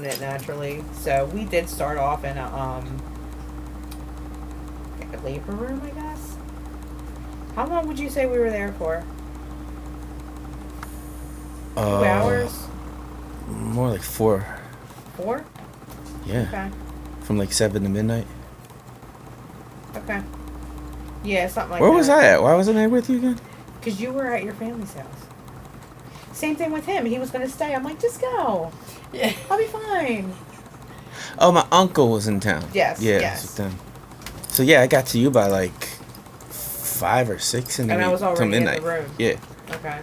open it naturally. So we did start off in a labor room, I guess. How long would you say we were there for? 2 hours? More like 4. 4? Yeah. Okay. From like 7 to midnight. Okay. Yeah, something like Where that. Where was I at? Why wasn't I with you again? Because you were at your family's house. Same thing with him. He was going to stay. I'm like, just go. Yeah. I'll be fine. Oh, my uncle was in town. Yes, Yeah, yes. I was with them. So yeah, I got to you by like 5 or 6 in the And I was already in the room. Yeah. Okay.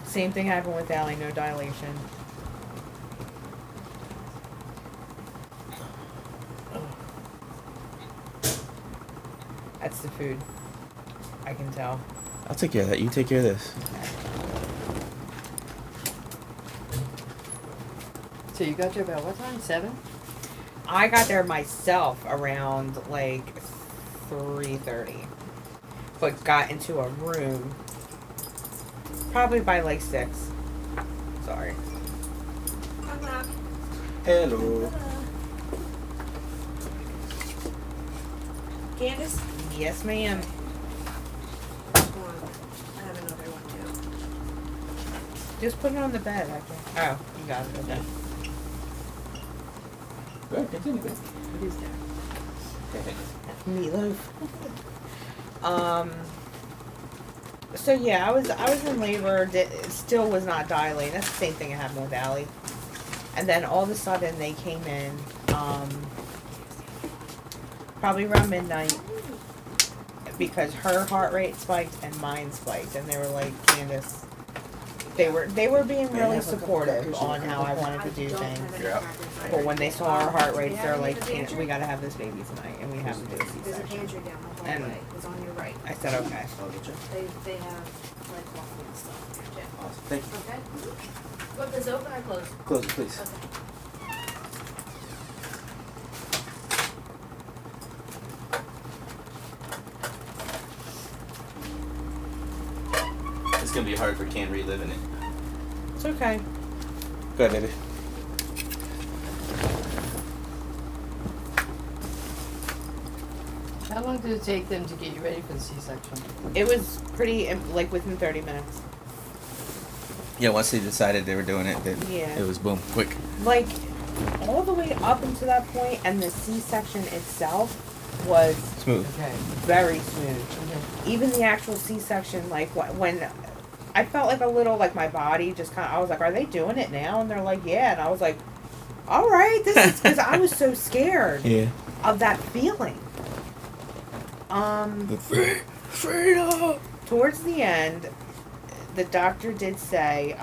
Same thing happened with Allie, no dilation. That's the food. I can tell. I'll take care of that. You take care of this. So you got there about what time? 7? I got there myself around like 3:30, but got into a room probably by like 6. Sorry. Hello. Candace? Yes, ma'am. I have another one too. Just put it on the bed. I think. Oh, you got it. Okay. Good, continue. What is that? Meatloaf. So yeah, I was in labor. Still was not dilating. That's the same thing that happened with Allie. And then all of a sudden they came in. Probably around midnight, because her heart rate spiked and mine spiked, and they were like, Candace, they were being really supportive on how I wanted to do things. Yeah. But when they saw our heart rates, they're like, we gotta have this baby tonight, and we have to do a There's a C-section. pantry down the And- hallway. It's on your right. I said, okay. They have like coffee and stuff. Yeah. Awesome. Thank you. Okay. What, this open or closed? Close it, please. Okay. It's gonna be hard for Can reliving it. It's okay. Go ahead, baby. How long did it take them to get you ready for the C-section? It was pretty, like, within 30 minutes. Yeah, once they decided they were doing it, then Yeah. it was boom, quick. Like, all the way up until that point, and the C-section itself was Smooth. Okay. very smooth. Okay. Even the actual C-section, like, when I felt like a little, like, my body just kind of, I was like, are they doing it now? And they're like, yeah. And I was like, all right, this is, because I was so scared Yeah. of that feeling. Freedom! Towards the end, the doctor did say,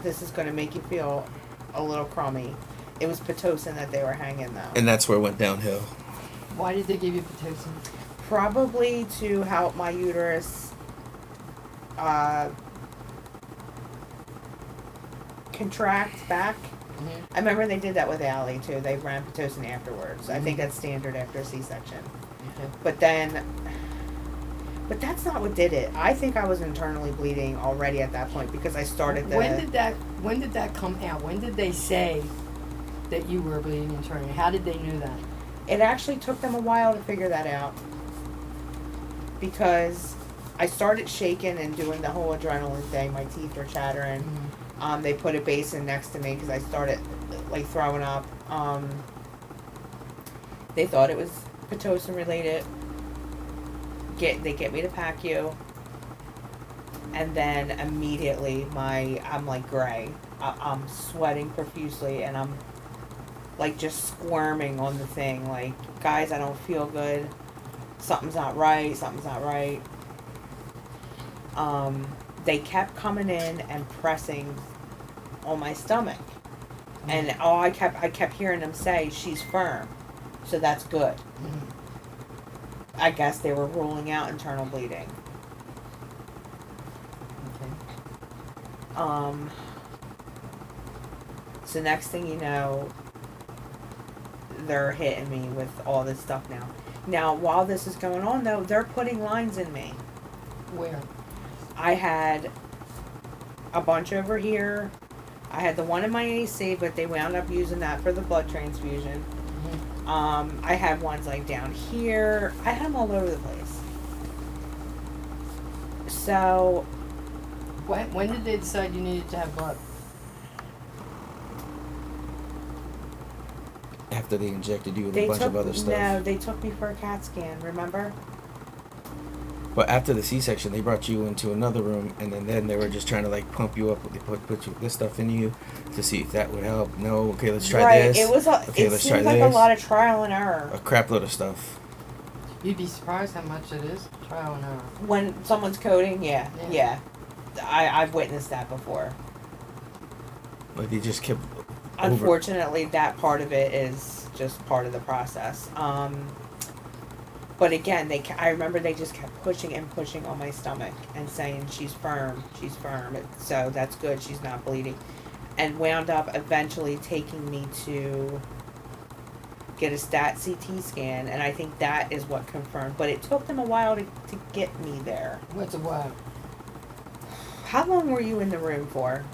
this is going to make you feel a little crummy. It was Pitocin that they were hanging, though. And that's where it went downhill. Why did they give you Pitocin? Probably to help my uterus contract back. Mm-hmm. I remember they did that with Allie, too. They ran Pitocin afterwards. I think that's standard after a C-section. Okay. But that's not what did it. I think I was internally bleeding already at that point because I started the... When did that come out? When did they say that you were bleeding internally? How did they know that? It actually took them a while to figure that out because I started shaking and doing the whole adrenaline thing. My teeth are chattering. Mm-hmm. They put a basin next to me because I started like throwing up. They thought it was Pitocin related. They get me to PACU, and then immediately I'm like gray. I'm sweating profusely, and I'm like just squirming on the thing. Like, guys, I don't feel good. Something's not right. Something's not right. They kept coming in and pressing on my stomach, and I kept hearing them say, "She's firm," so that's good. Mm-hmm. I guess they were ruling out internal bleeding. Okay. So next thing you know, they're hitting me with all this stuff now. Now, while this is going on, though, they're putting lines in me. Where? I had a bunch over here, I had the one in my AC, but they wound up using that for the blood transfusion. I had ones like down here. I had them all over the place. So When did they decide you needed to have blood? After they injected you with they a bunch took of other stuff. no, they took me for a CAT scan. Remember? But after the C-section, they brought you into another room, and then they were just trying to like pump you up. They put this stuff in you to see if that would help. No, okay, let's try right. this. It was. Okay, It let's try seemed like this. a lot of trial and error. A crap load of stuff. You'd be surprised how much it is. Trial and error. When someone's coding, yeah. Yeah. I've witnessed that before. Like they just kept. Unfortunately, that part of it is just part of the process. But again, I remember they just kept pushing and pushing on my stomach and saying, she's firm, so that's good, she's not bleeding. And wound up eventually taking me to get a stat CT scan, and I think that is what confirmed. But it took them a while to get me there. What's a while? How long were you in the room for?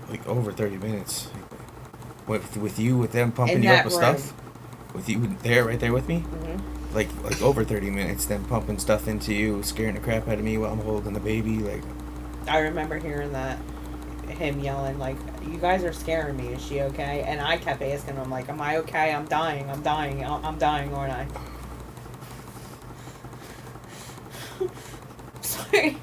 Like over 30 minutes. With you, with them pumping In you up that with room. stuff. With you there, right there with me. Mm-hmm. Like over 30 minutes, them pumping stuff into you, scaring the crap out of me while I'm holding the baby. Like, I remember hearing that, him yelling like, "You guys are scaring me. Is she okay?" And I kept asking him like, "Am I okay? I'm dying, aren't I?" Sorry.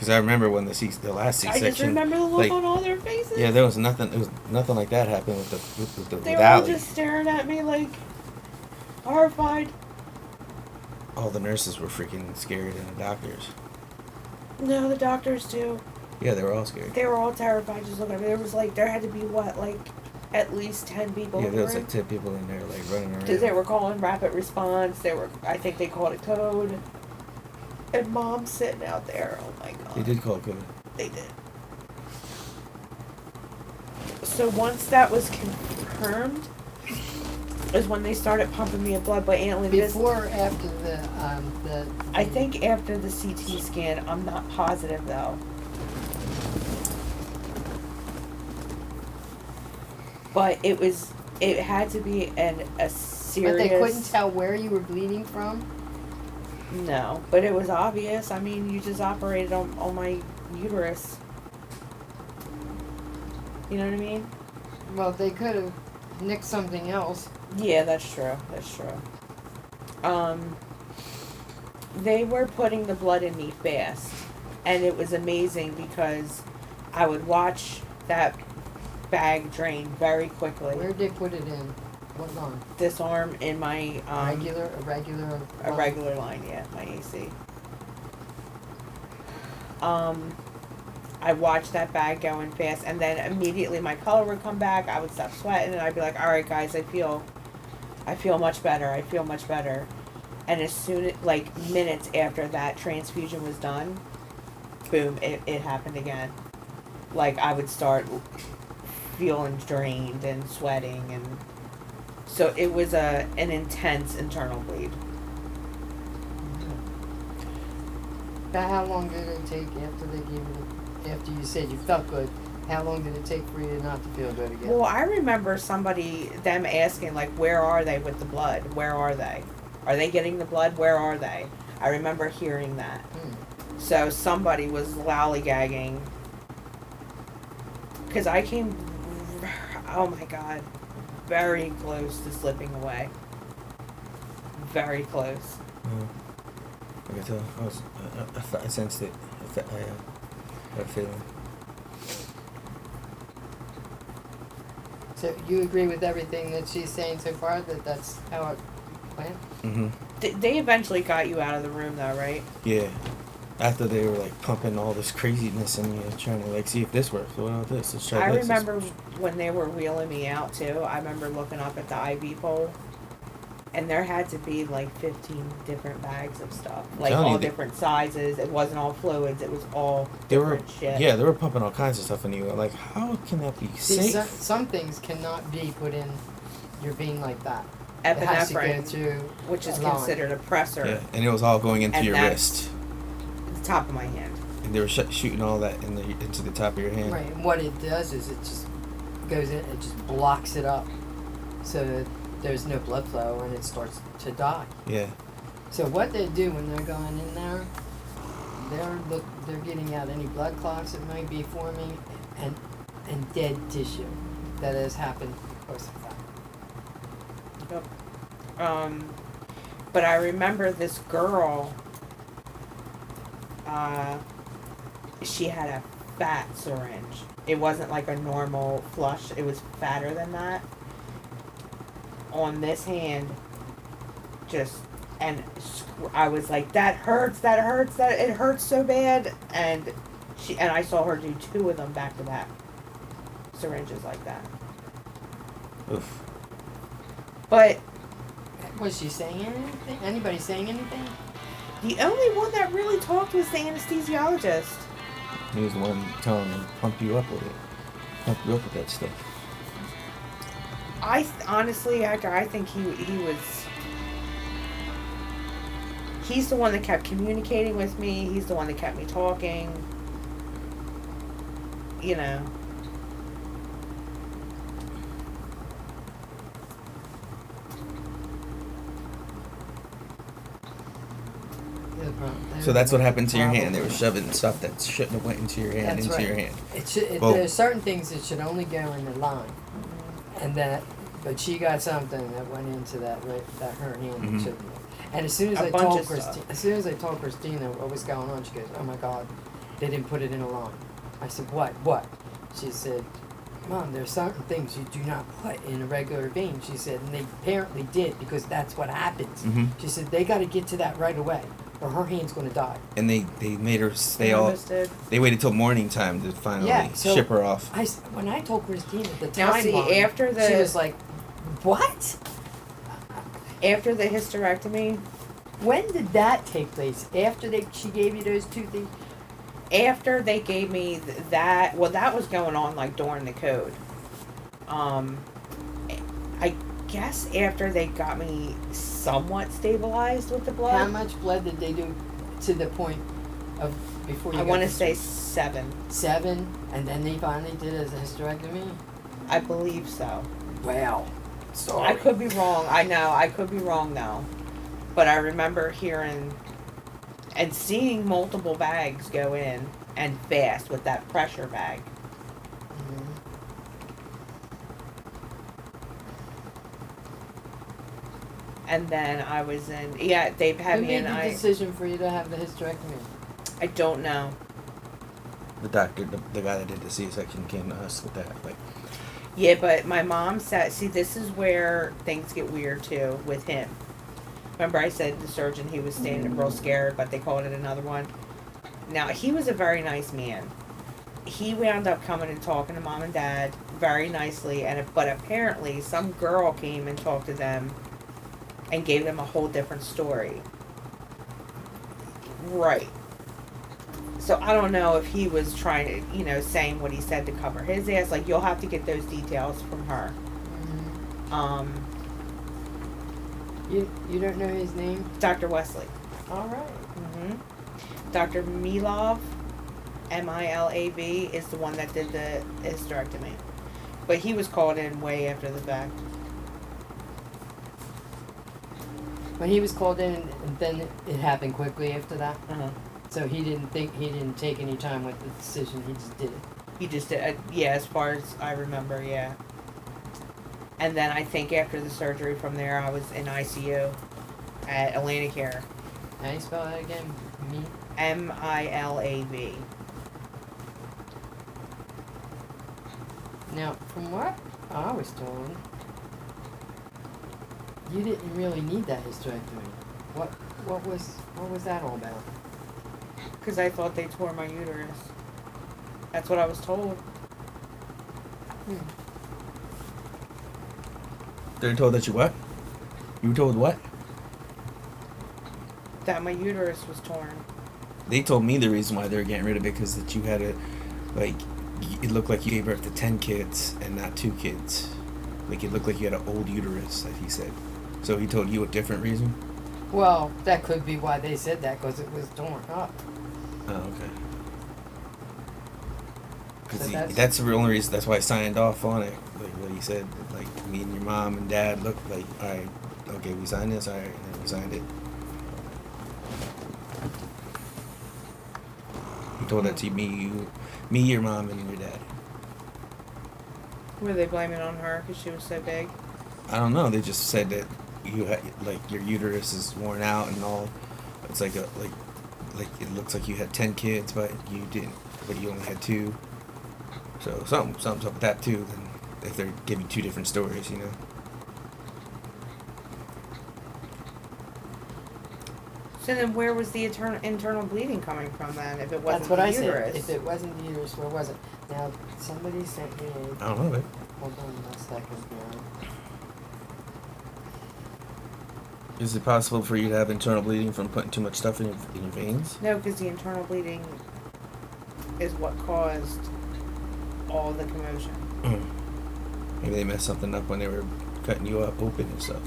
because I remember when the last I C-section. just remember the look like, on all their faces. Yeah, there was nothing. It was nothing like that happened with the They with were all Allie. just staring at me like horrified. All the nurses were freaking scared, and the doctors. No, the doctors too. Yeah, they were all scared. They were all terrified just looking at me. There was like, there had to be what, like at least 10 people Yeah, in the there was room. like 10 people in there, like running around. Because they were calling rapid response. I think they called it code. And Mom's sitting out there. Oh my God. They did call code. They did. So once that was confirmed, is when they started pumping me with blood. But Aunt Linda, Before or after the I think after the CT scan. I'm not positive though. But it had to be a serious. But they couldn't tell where you were bleeding from? No, but it was obvious. I mean, you just operated on my uterus. You know what I mean? Well, they could have nicked something else. Yeah, that's true. That's true. They were putting the blood in me fast, and it was amazing because I would watch that bag drain very quickly. Where'd they put it in? What line? This arm in my Irregular. a regular line, yeah, my AC. I watched that bag going fast, and then immediately my color would come back. I would stop sweating, and I'd be like, "All right, guys, I feel much better. I feel much better." And as soon as, like, minutes after that transfusion was done, boom, it happened again. Like, I would start feeling drained and sweating, and so it was an intense internal bleed. Now, how long did it take after they gave it? After you said you felt good, how long did it take for you not to feel good again? Well, I remember them asking, like, where are they with the blood? Where are they? Are they getting the blood? Where are they? I remember hearing that. So somebody was lollygagging. Because I came, oh my God, very close to slipping away. Very close. I could tell. I sensed it. I had a feeling. So you agree with everything that she's saying so far? That's how it went? Mm-hmm. They eventually got you out of the room, though, right? Yeah. After they were like pumping all this craziness in you, trying to like see if this works. What about this? Let's try I this. remember when they were wheeling me out, too. I remember looking up at the IV pole. And there had to be like 15 different bags of stuff. Like all different sizes. It wasn't all fluids. It was all different shit. Yeah, they were pumping all kinds of stuff in you. Like, how can that be See, safe? some things cannot be put in your vein like that. It has to go epinephrine, through which is a line. considered a pressor, Yeah, and it was all going into And your that's- wrist, at the top of my hand. and they were shooting all that into the top of your hand. Right, and what it does is it just goes in, it just blocks it up, so that there's no blood flow and it starts to die. Yeah. So what they do when they're going in there, they're getting out any blood clots that might be forming, and dead tissue that has happened because of that. Yep. But I remember this girl, she had a fat syringe. It wasn't like a normal flush, it was fatter than that. On this hand, I was like, that hurts, that it hurts so bad. And I saw her do 2 of them back to back. Syringes like that. Oof. But Was she saying anything? Anybody saying anything? the only one that really talked was the anesthesiologist. He was the one telling them pump you up with it, pump you up with that stuff. Honestly, I think he's the one that kept communicating with me. He's the one that kept me talking. You know. So that's what happened to your hand. They were shoving stuff that shouldn't have went into your hand That's into right. your hand. There are certain things that should only go in the line, and but she got something that went into that her hand Mhm. shouldn't have. And as soon as A I bunch told of stuff. Christina what was going on, she goes, "Oh my God, they didn't put it in a line." I said, "What? What?" She said, "Mom, there's certain things you do not put in a regular vein." She said, and they apparently did because that's what happens. Mhm. She said they got to get to that right away, or her hand's going to die. And they made her stay all. Almost did. They waited till morning time to finally Yeah, so- ship her off. When I told Christina the Now, timeline, see, after she the- was like, "What? After the hysterectomy, When did that take place? After she gave you those 2 things?" after they gave me that, well, that was going on like during the code. I guess after they got me somewhat stabilized with the blood. How much blood did they do to the point of before you I got want to the say 7. 7, and then they finally did a hysterectomy? I believe so. Wow. Sorry. I could be wrong. I know I could be wrong though, but I remember hearing and seeing multiple bags go in and fast with that pressure bag. Mhm. And then I was in. Yeah, they've had Who me made in. the decision for you to have the hysterectomy? I don't know. The doctor, the guy that did the C-section, came to us with that. Like, Yeah, but my mom said, see, this is where things get weird too with him. Remember I said the surgeon, he was standing real scared, but they called it another one. Now, he was a very nice man. He wound up coming and talking to mom and dad very nicely, but apparently some girl came and talked to them and gave them a whole different story. Right. So I don't know if he was trying to, saying what he said to cover his ass. Like, you'll have to get those details from her. You don't know his name? Dr. Wesley. All right. Dr. Milov, Milav, is the one that did the hysterectomy. But he was called in way after the fact. When he was called in, and then it happened quickly after that. Uh-huh. So he didn't take any time with the decision. He just did it. He just did, yeah, as far as I remember, yeah. And then I think after the surgery from there, I was in ICU at Atlantic Care. How do you spell that again? Milav. Now, from what I was told, you didn't really need that hysterectomy. What was that all about? Because I thought they tore my uterus. That's what I was told. they were told that you what? You were told what? That my uterus was torn. They told me the reason why they were getting rid of it because that you had it looked like you gave birth to 10 kids and not 2 kids. Like, it looked like you had an old uterus, like he said. So he told you a different reason? Well, that could be why they said that, because it was torn up. Oh, okay. So Because that's the only reason. That's why I signed off on it. Like what he said, like me and your mom and dad looked like, all right, okay, we signed this, all right, and then we signed it. He told that to me, your mom, and your dad. Were they blaming on her because she was so big? I don't know. They just said that you had, like, your uterus is worn out and all. It's like like it looks like you had 10 kids, but you didn't. But you only had 2. So something's up with that too. Then if they're giving 2 different stories, you know. So then, where was the internal bleeding coming from then? If it wasn't That's what the I uterus? said. If it wasn't the uterus, where was it? Now, somebody sent me a... I don't know, babe. Hold on a second here. Is it possible for you to have internal bleeding from putting too much stuff in your veins? No, because the internal bleeding is what caused all the commotion. Maybe they messed something up when they were cutting you up open and stuff.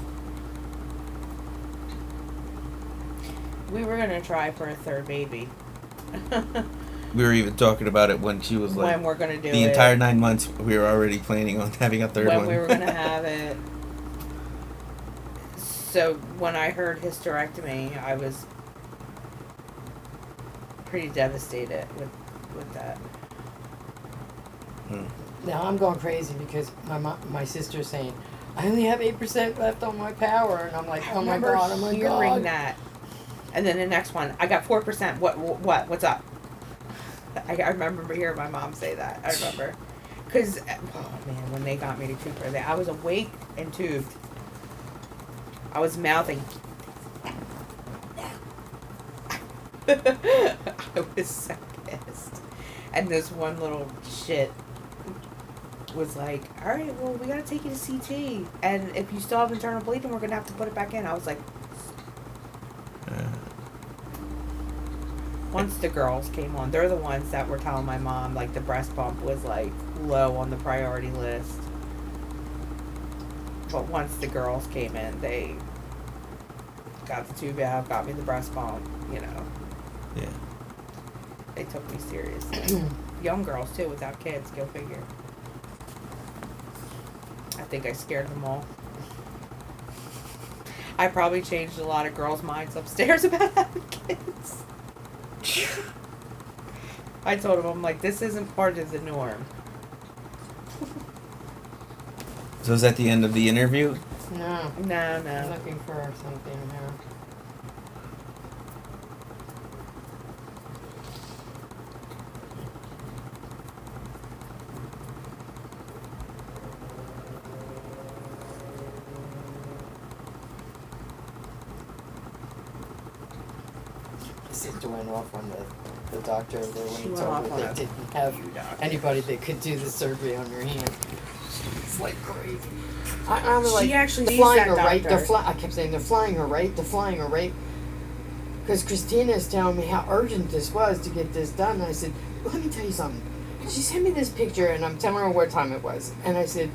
We were gonna try for a 3rd baby. We were even talking about it when she was like, when we're gonna do the it. entire 9 months we were already planning on having a 3rd one. When we were gonna have it. So when I heard hysterectomy, I was pretty devastated with that. Now, I'm going crazy because my sister's saying, I only have 8% left on my power. And I'm like, I oh my remember God, oh my hearing God. that. And then the next one, I got 4%. What's up? I remember hearing my mom say that. I remember. Because, oh man, when they got me to Cooper, I was awake and tubed. I was mouthing. I was so pissed. And this one little shit was like, all right, well, we gotta take you to CT. And if you still have internal bleeding, we're gonna have to put it back in. I was like, once the girls came on, they're the ones that were telling my mom, like, the breast pump was, like, low on the priority list. But once the girls came in, they got the tube out, got me the breast pump, you know. Yeah. They took me seriously. Young girls, too, without kids, go figure. I think I scared them all. I probably changed a lot of girls' minds upstairs about having kids. I told them, I'm like, this isn't part of the norm. So is that the end of the interview? No. No, I'm no. looking for something here. My sister went off on the doctor over there when She he went told off her on they a didn't have anybody that could do the surgery on her hand. It's like crazy. I'm like, She actually they're needs flying that her right. doctor. I kept saying they're flying her right. They're flying her right. Because Christina is telling me how urgent this was to get this done. And I said, let me tell you something. She sent me this picture, and I'm telling her what time it was. And I said,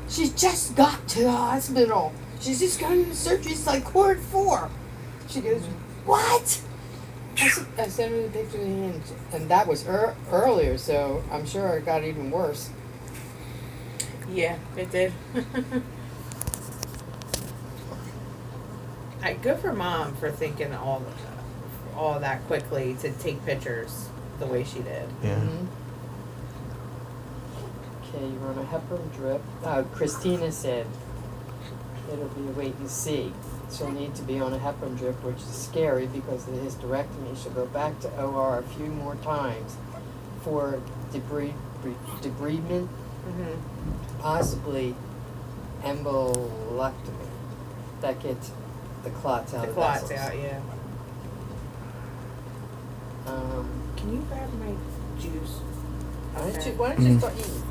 she just got to the hospital. She's just going to the surgery. It's like 4:04. She goes, what? I sent her the picture, and that was earlier, so I'm sure it got even worse. Yeah, it did. Good for Mom for thinking all that quickly to take pictures the way she did. Yeah. Mm-hmm. Okay, you're on a heparin drip. Christina said it'll be a wait and see. She'll need to be on a heparin drip, which is scary because of the hysterectomy. She'll go back to OR a few more times for debridement, possibly embolectomy. That gets the clots out The of clots vessels. out, yeah. Can you grab my juice? Why don't you start eating